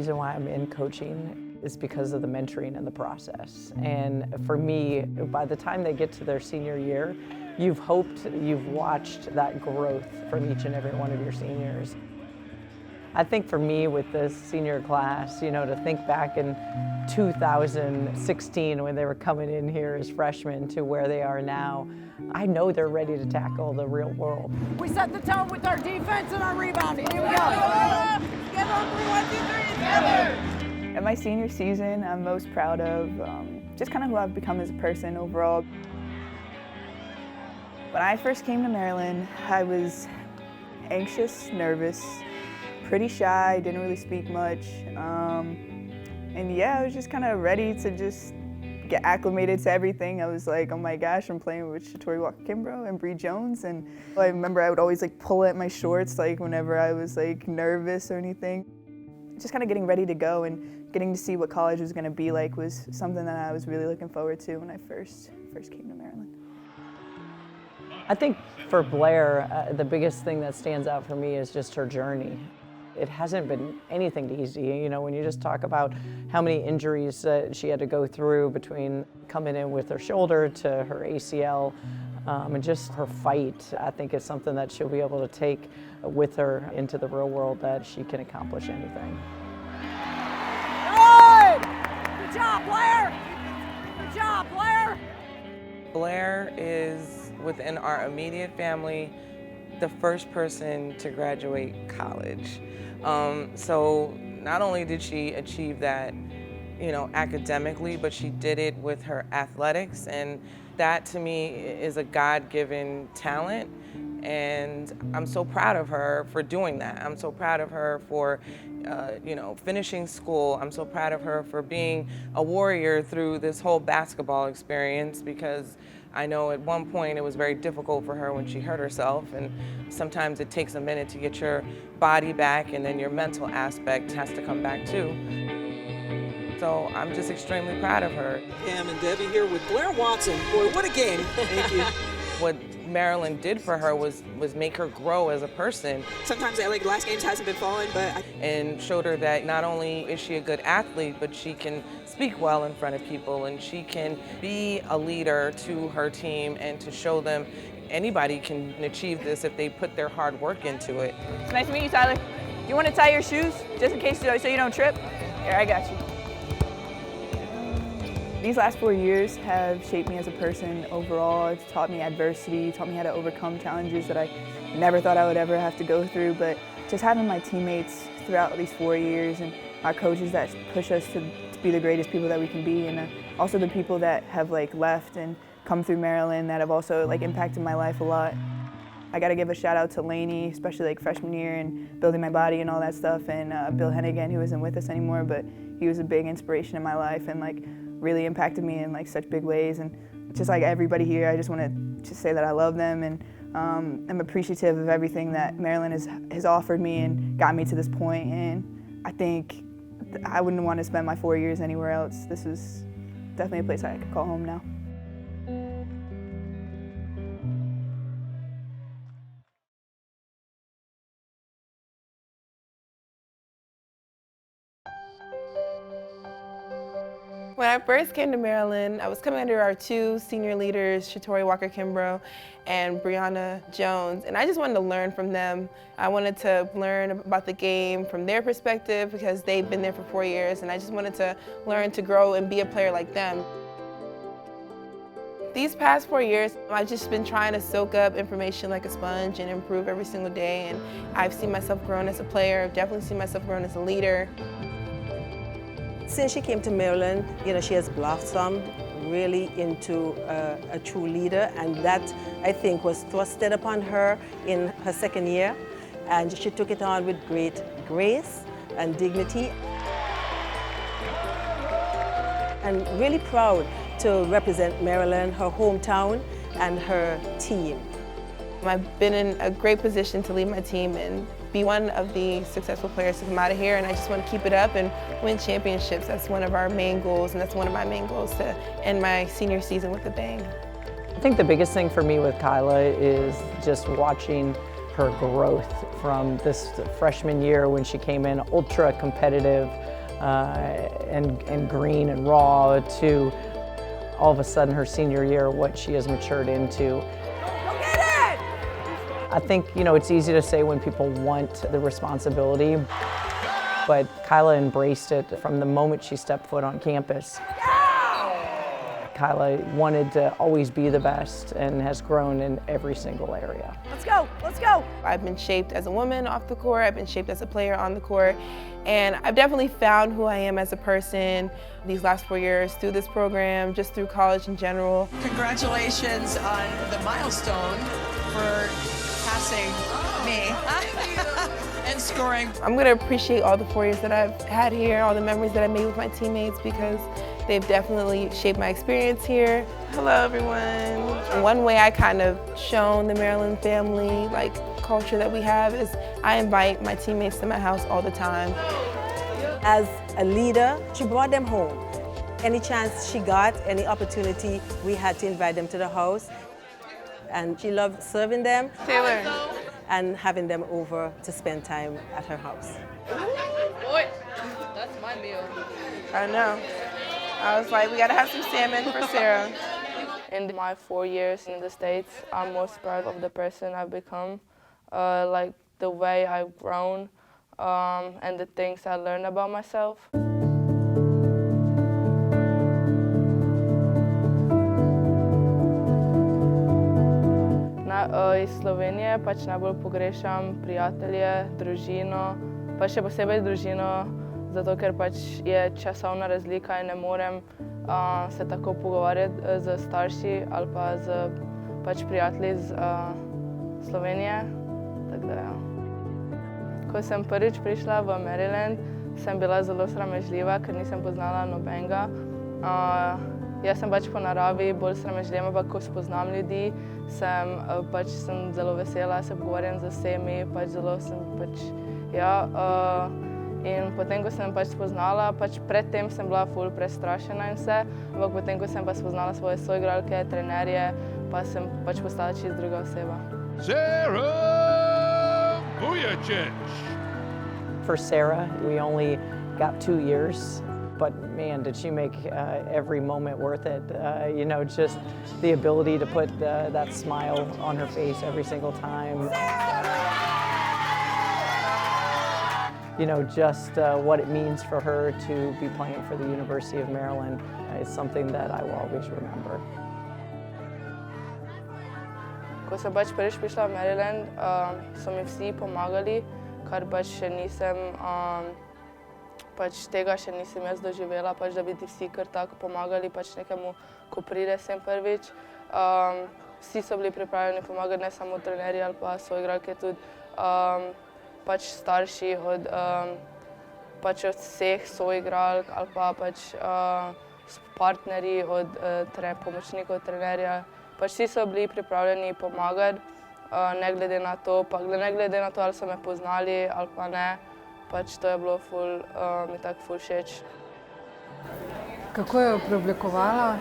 reason why I'm in coaching is because of the mentoring and the process. And for me, by the time they get to their senior year, you've watched that growth from each and every one of your seniors. I think for me with this senior class, to think back in 2016 when they were coming in here as freshmen to where they are now, I know they're ready to tackle the real world. We set the tone with our defense and our rebounding. Here we go. Get on 3, 1, 2, 3, together. At my senior season, I'm most proud of just kind of who I've become as a person overall. When I first came to Maryland, I was anxious, nervous, pretty shy, didn't really speak much. And yeah, I was just kind of ready to just get acclimated to everything. I was like, oh my gosh, I'm playing with Shatori Walker-Kimbrough and Bree Jones. And I remember I would always pull at my shorts whenever I was nervous or anything. Just kind of getting ready to go and getting to see what college was going to be like was something that I was really looking forward to when I first came to Maryland. I think for Blair, the biggest thing that stands out for me is just her journey. It hasn't been anything easy. When you just talk about how many injuries she had to go through between coming in with her shoulder to her ACL, and just her fight, I think it's something that she'll be able to take with her into the real world, that she can accomplish anything. Good! Good job, Blair! Good job, Blair! Blair is, within our immediate family, the first person to graduate college. So not only did she achieve that, academically, but she did it with her athletics, and that to me is a God-given talent. And I'm so proud of her for doing that. I'm so proud of her for, finishing school. I'm so proud of her for being a warrior through this whole basketball experience, because I know at one point it was very difficult for her when she hurt herself, and sometimes it takes a minute to get your body back, and then your mental aspect has to come back too. So I'm just extremely proud of her. Pam and Debbie here with Blair Watson. Boy, what a game. Thank you. What Maryland did for her was make her grow as a person. Sometimes the last games hasn't been falling, but and showed her that not only is she a good athlete, but she can speak well in front of people, and she can be a leader to her team and to show them anybody can achieve this if they put their hard work into it. It's nice to meet you, Tyler. Do you want to tie your shoes just in case so you don't trip? Here, I got you. These last 4 years have shaped me as a person overall. It's taught me adversity, taught me how to overcome challenges that I never thought I would ever have to go through. But just having my teammates throughout these 4 years, and our coaches that push us to be the greatest people that we can be, and also the people that have left and come through Maryland that have also impacted my life a lot. I got to give a shout out to Lainey, especially freshman year and building my body and all that stuff, and Bill Hennigan, who isn't with us anymore, but he was a big inspiration in my life and really impacted me in such big ways. And just everybody here, I just want to just say that I love them, and I'm appreciative of everything that Maryland has offered me and got me to this point. And I think I wouldn't want to spend my 4 years anywhere else. This is definitely a place I could call home now. When I first came to Maryland, I was coming under our 2 senior leaders, Shatori Walker-Kimbrough and Brianna Jones, and I just wanted to learn from them. I wanted to learn about the game from their perspective because they've been there for 4 years, and I just wanted to learn to grow and be a player like them. These past 4 years, I've just been trying to soak up information like a sponge and improve every single day, and I've seen myself growing as a player. I've definitely seen myself growing as a leader. Since she came to Maryland, she has blossomed really into a true leader, and that, I think, was thrusted upon her in her second year, and she took it on with great grace and dignity. And really proud to represent Maryland, her hometown, and her team. I've been in a great position to lead my team and be one of the successful players to come out of here, and I just want to keep it up and win championships. That's one of our main goals, and that's one of my main goals, to end my senior season with a bang. I think the biggest thing for me with Kyla is just watching her growth from this freshman year when she came in ultra competitive, and green and raw to all of a sudden her senior year, what she has matured into. Go get it! I think, it's easy to say when people want the responsibility, but Kyla embraced it from the moment she stepped foot on campus. Kyla wanted to always be the best and has grown in every single area. Let's go, let's go! I've been shaped as a woman off the court, I've been shaped as a player on the court, and I've definitely found who I am as a person these last 4 years through this program, just through college in general. Congratulations on the milestone for passing me and scoring. I'm gonna appreciate all the 4 years that I've had here, all the memories that I made with my teammates, because they've definitely shaped my experience here. Hello, everyone. One way I kind of shown the Maryland family, culture that we have is I invite my teammates to my house all the time. As a leader, she brought them home. Any chance she got, any opportunity, we had to invite them to the house. And she loved serving them. Taylor. And having them over to spend time at her house. Boy, that's my meal. I know. I was like, we gotta have some salmon for Sarah. In my 4 years in the States, I'm most proud of the person I've become, the way I've grown, and the things I learned about myself. Iz Slovenije najbolj pogrešam prijatelje, družino, še posebej družino, zato ker je časovna razlika in ne morem se tako pogovarjati z starši ali pa z prijatelji iz Slovenije. Tako da, ja. Ko sem prvič prišla v Maryland, sem bila zelo sramežljiva, ker nisem poznala nobenega. Jaz sem po naravi bolj sramežljiva, ampak ko spoznam ljudi, sem zelo vesela, se pogovarjam z vsemi, zelo sem in potem, ko sem spoznala, predtem sem bila ful prestrašena in vse, ampak potem, ko sem spoznala svoje soigralke, trenerje, sem postala čisto druga oseba. Sarah Vujacic. For Sarah, we only got 2 years. But man, did she make every moment worth it. Just the ability to put that smile on her face every single time. Just what it means for her to be playing for the University of Maryland is something that I will always remember. Ko sem prvič prišla v Maryland, so mi vsi pomagali, kar še nisem tega še nisem jaz doživela, da bi ti vsi kar tako pomagali nekemu, ko pride sem prvič. Vsi so bili pripravljeni pomagati, ne samo trenerji ali pa soigralke, tudi starši od vseh soigralk ali pa partnerji od pomočnikov trenerja. Vsi so bili pripravljeni pomagati, ne glede na to, ali so me poznali ali pa ne. To je bilo mi tako ful všeč. Kako jo je preoblikovala?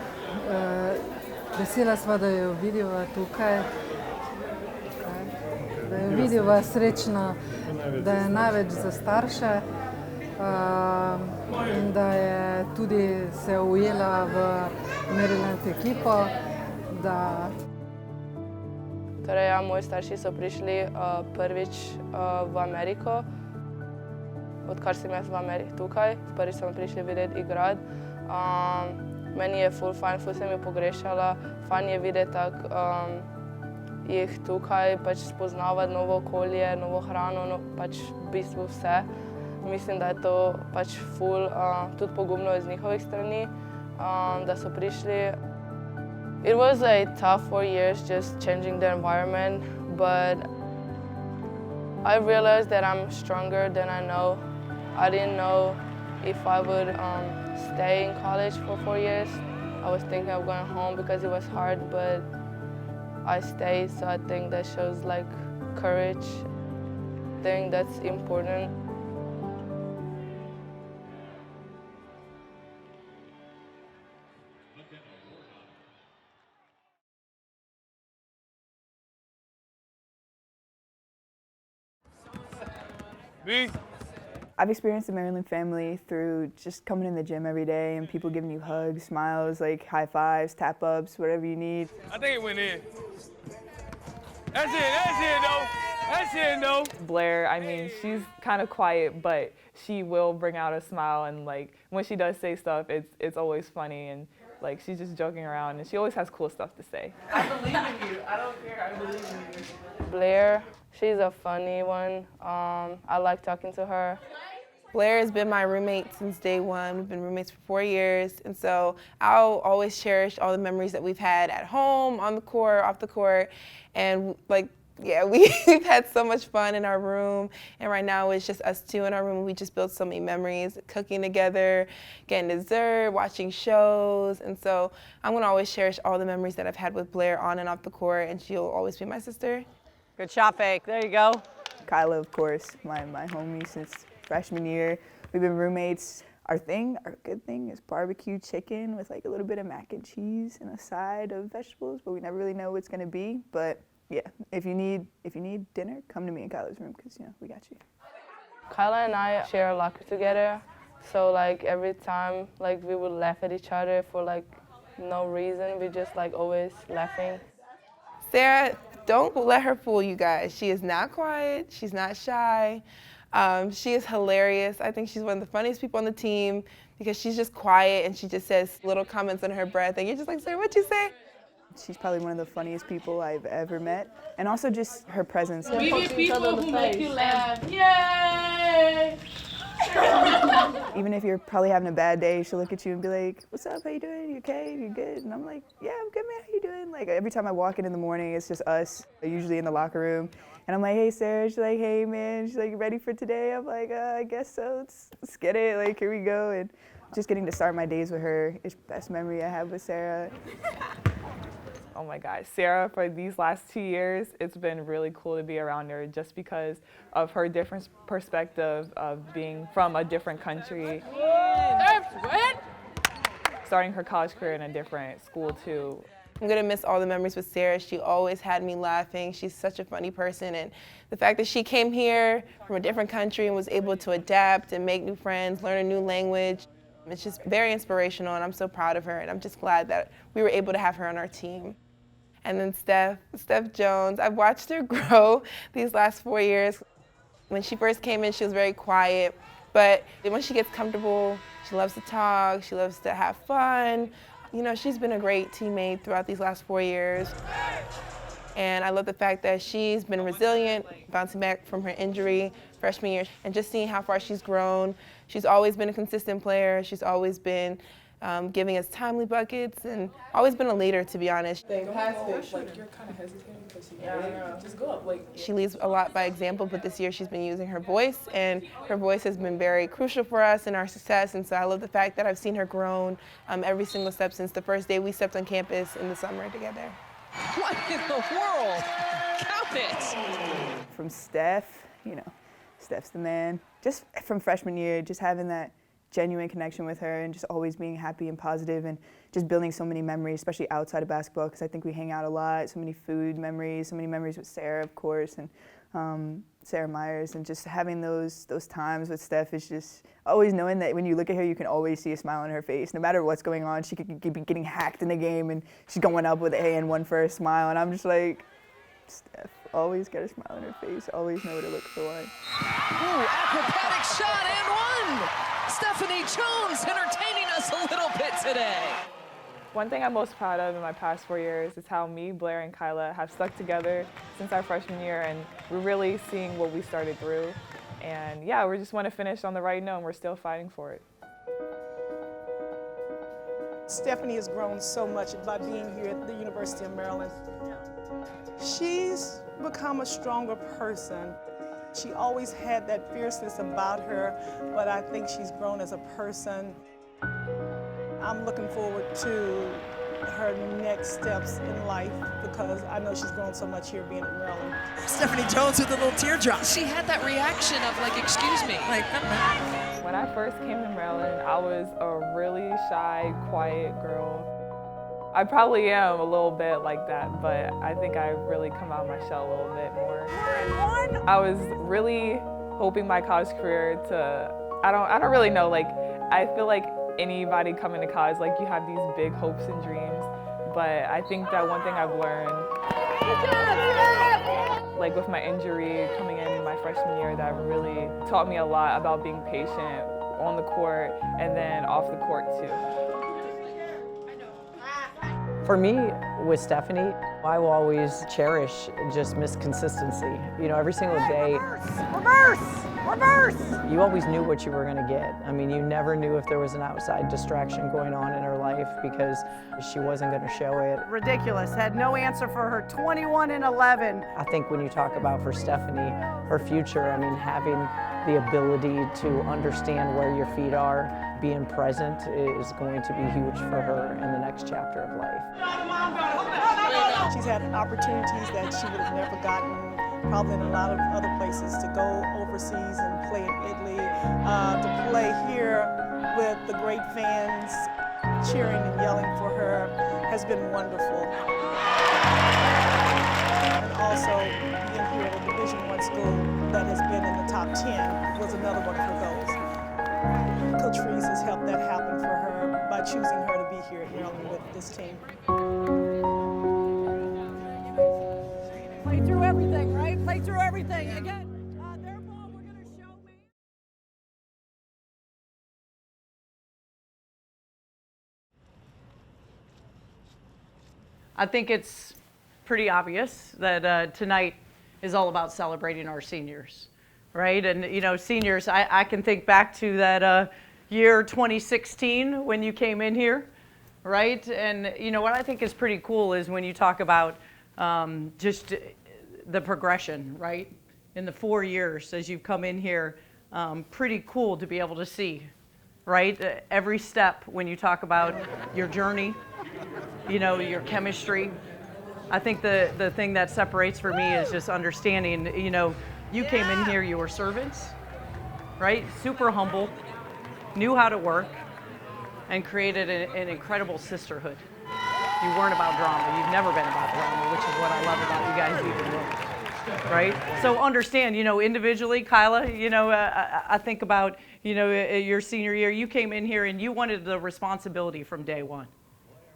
Vesela sva, da jo vidiva tukaj, da jo vidiva srečna, da je največ za starše in da je tudi se ujela v Maryland ekipo. Torej, ja, moji starši so prišli prvič v Ameriko, odkar sem jaz tukaj. Prvič so me prišli videti igrati. Meni je ful fajn, ful sem jo pogrešala. Fajn je videti jih tukaj, spoznavati novo okolje, novo hrano, v bistvu vse. Mislim, da je to ful tudi pogumno iz njihovih strani, da so prišli. It was a tough 4 years just changing the environment, but I realized that I'm stronger than I know. I didn't know if I would stay in college for 4 years. I was thinking of going home because it was hard, but I stayed, so I think that shows courage. I think that's important. Me? I've experienced the Maryland family through just coming in the gym every day and people giving you hugs, smiles, like high fives, tap ups, whatever you need. I think it went in. That's it though. That's it though. Blair, I mean, she's kind of quiet, but she will bring out a smile, and like when she does say stuff, it's always funny, and like she's just joking around, and she always has cool stuff to say. I believe in you. I don't care. I believe in you. Blair, she's a funny one. I like talking to her. Blair has been my roommate since day one. We've been roommates for 4 years, and so I'll always cherish all the memories that we've had at home, on the court, off the court, and like, yeah, we've had so much fun in our room, and right now it's just us two in our room. We just built so many memories, cooking together, getting dessert, watching shows, and so I'm gonna always cherish all the memories that I've had with Blair on and off the court, and she'll always be my sister. Good shot fake. There you go. Kyla, of course, my homie since freshman year. We've been roommates. Our good thing is barbecue chicken with like a little bit of mac and cheese and a side of vegetables, but we never really know what it's gonna be. But yeah, if you need dinner, come to me in Kyla's room because we got you. Kyla and I share a locker together, so like every time like we would laugh at each other for like no reason. We just like always laughing. Sarah, don't let her fool you guys. She is not quiet. She's not shy. She is hilarious. I think she's one of the funniest people on the team because she's just quiet and she just says little comments under her breath and you're just like, Sarah, what'd you say? She's probably one of the funniest people I've ever met, and also just her presence. We need people who make you laugh. Yay! Even if you're probably having a bad day, she'll look at you and be like, what's up, how you doing, you okay, you good? And I'm like, yeah, I'm good, man, how you doing? Like every time I walk in the morning, it's just us, usually in the locker room. And I'm like, hey, Sarah. She's like, hey, man. She's like, you ready for today? I'm like, I guess so. Let's get it. Like, here we go. And just getting to start my days with her is the best memory I have with Sarah. Oh my gosh, Sarah, for these last 2 years, it's been really cool to be around her just because of her different perspective of being from a different country. Starting her college career in a different school too. I'm gonna miss all the memories with Sarah. She always had me laughing. She's such a funny person, and the fact that she came here from a different country and was able to adapt and make new friends, learn a new language, it's just very inspirational, and I'm so proud of her, and I'm just glad that we were able to have her on our team. And then Steph Jones, I've watched her grow these last 4 years. When she first came in, she was very quiet, but when she gets comfortable, she loves to talk, she loves to have fun. You know, she's been a great teammate throughout these last 4 years. And I love the fact that she's been resilient, bouncing back from her injury freshman year, and just seeing how far she's grown. She's always been a consistent player. She's always been giving us timely buckets and always been a leader, to be honest. You're kind of hesitating because just go up. She leads a lot by example, but this year she's been using her voice, and her voice has been very crucial for us in our success. And so I love the fact that I've seen her grown every single step since the first day we stepped on campus in the summer together. What in the world? Count it! From Steph, Steph's the man. Just from freshman year, just having that genuine connection with her and just always being happy and positive and just building so many memories, especially outside of basketball, because I think we hang out a lot, so many food memories, so many memories with Sarah, of course, and Sarah Myers, and just having those times with Steph is just always knowing that when you look at her, you can always see a smile on her face. No matter what's going on, she could be getting hacked in the game, and she's going up with a and one for a smile, and I'm just like, Steph, always got a smile on her face, always know what to look for. Ooh, acrobatic shot and one! Stephanie Jones entertaining us a little bit today. One thing I'm most proud of in my past 4 years is how me, Blair, and Kyla have stuck together since our freshman year, and we're really seeing what we started through. And yeah, we just want to finish on the right note, and we're still fighting for it. Stephanie has grown so much by being here at the University of Maryland. She's become a stronger person. She always had that fierceness about her, but I think she's grown as a person. I'm looking forward to her next steps in life because I know she's grown so much here being at Maryland. Stephanie Jones with a little teardrop. She had that reaction of like, excuse me. When I first came to Maryland, I was a really shy, quiet girl. I probably am a little bit like that, but I think I've really come out of my shell a little bit more. I was really hoping my college career to, I don't really know, like, I feel like anybody coming to college, like, you have these big hopes and dreams, but I think that one thing I've learned, like with my injury coming in my freshman year, that really taught me a lot about being patient on the court and then off the court too. For me, with Stephanie, I will always cherish just Miss Consistency. You know, every single day. Reverse! Reverse! You always knew what you were going to get. I mean, you never knew if there was an outside distraction going on in her life because she wasn't going to show it. Ridiculous. Had no answer for her. 21 and 11. I think when you talk about for Stephanie, her future, I mean, having the ability to understand where your feet are, being present is going to be huge for her in the next chapter of life. She's had opportunities that she would have never gotten, probably in a lot of other places, to go overseas and play in Italy, to play here with the great fans cheering and yelling for her has been wonderful. And also being here at a Division I school that has been in the top 10 was another one of her goals. Coach Freeze has helped that happen for her by choosing her to be here at Maryland with this team. Play through everything, right? Play through everything. Again, their ball, we're going to show me. I think it's pretty obvious that tonight is all about celebrating our seniors, right? And, you know, seniors, I can think back to that year 2016 when you came in here, right? And, you know, what I think is pretty cool is when you talk about just the progression, right? In the 4 years as you've come in here, pretty cool to be able to see, right? Every step when you talk about your journey, you know, your chemistry. I think the thing that separates for me is just understanding, you know, you came in here, you were servants, right? Super humble, knew how to work, and created an incredible sisterhood. You weren't about drama. You've never been about drama, which is what I love about you guys even more, right? So understand, you know, individually, Kyla, you know, I think about, you know, your senior year, you came in here and you wanted the responsibility from day one.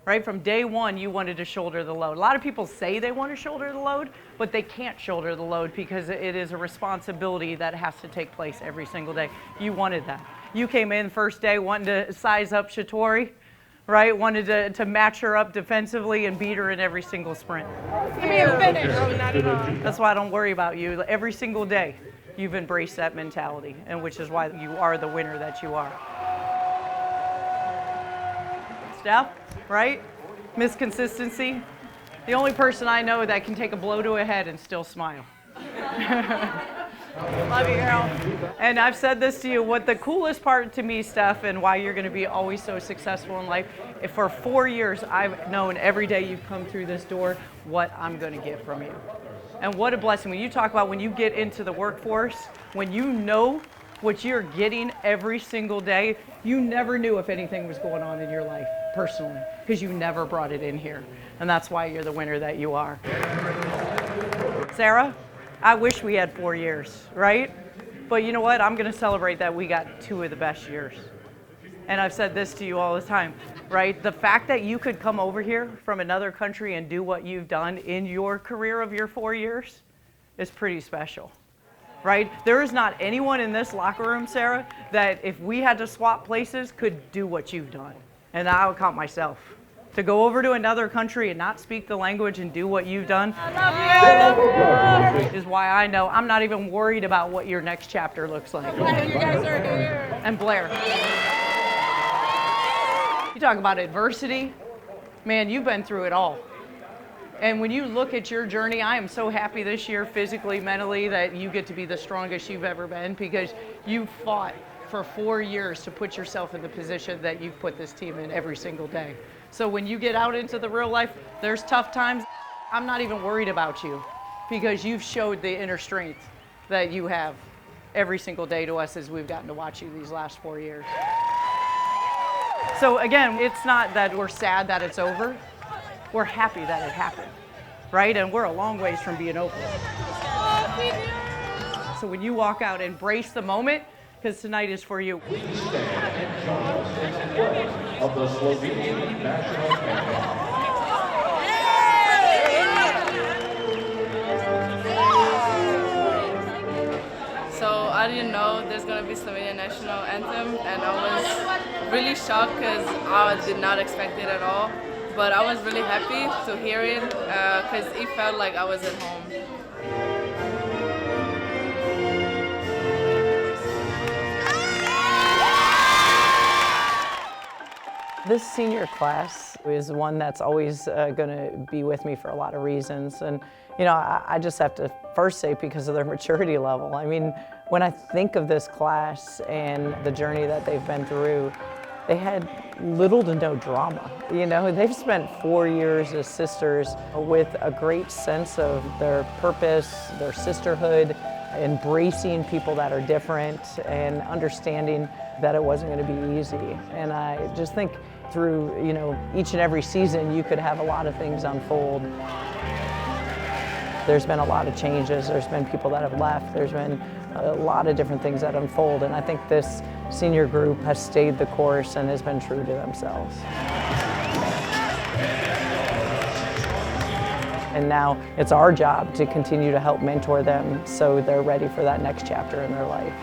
Right? From day one, you wanted to shoulder the load. A lot of people say they want to shoulder the load, but they can't shoulder the load because it is a responsibility that has to take place every single day. You wanted that. You came in first day wanting to size up Shatori, right? Wanted to match her up defensively and beat her in every single sprint. Give me a finish. That's why I don't worry about you. Every single day, you've embraced that mentality, and which is why you are the winner that you are. Steph, right? Miss Consistency. The only person I know that can take a blow to a head and still smile. Love you, girl. And I've said this to you, what the coolest part to me, Steph, and why you're going to be always so successful in life, if for 4 years I've known every day you've come through this door what I'm going to get from you. And what a blessing. When you talk about when you get into the workforce, when you know what you're getting every single day, you never knew if anything was going on in your life personally, because you never brought it in here. And that's why you're the winner that you are. Sarah, I wish we had 4 years, right? But you know what? I'm going to celebrate that we got 2 of the best years. And I've said this to you all the time, right? The fact that you could come over here from another country and do what you've done in your career of your 4 years is pretty special. Right? There is not anyone in this locker room, Sarah, that if we had to swap places could do what you've done. And I would count myself. To go over to another country and not speak the language and do what you've done is why I know I'm not even worried about what your next chapter looks like. You guys are here. And Blair. You talk about adversity. Man, you've been through it all. And when you look at your journey, I am so happy this year, physically, mentally, that you get to be the strongest you've ever been because you fought for 4 years to put yourself in the position that you've put this team in every single day. So when you get out into the real life, there's tough times. I'm not even worried about you because you've showed the inner strength that you have every single day to us as we've gotten to watch you these last 4 years. So again, it's not that we're sad that it's over. We're happy that it happened, right? And we're a long ways from being over. So when you walk out, embrace the moment, because tonight is for you. Please stand and join us in support of the Slovenian national anthem. So I didn't know there's gonna be Slovenian national anthem, and I was really shocked because I did not expect it at all. But I was really happy to hear it because it felt like I was at home. This senior class is one that's always going to be with me for a lot of reasons. And, you know, I just have to first say because of their maturity level. I mean, when I think of this class and the journey that they've been through, they had little to no drama. You know, they've spent 4 years as sisters with a great sense of their purpose, their sisterhood, embracing people that are different and understanding that it wasn't going to be easy. And I just think through, you know, each and every season you could have a lot of things unfold. There's been a lot of changes, there's been people that have left, there's been a lot of different things that unfold, and I think this senior group has stayed the course and has been true to themselves. And now it's our job to continue to help mentor them so they're ready for that next chapter in their life.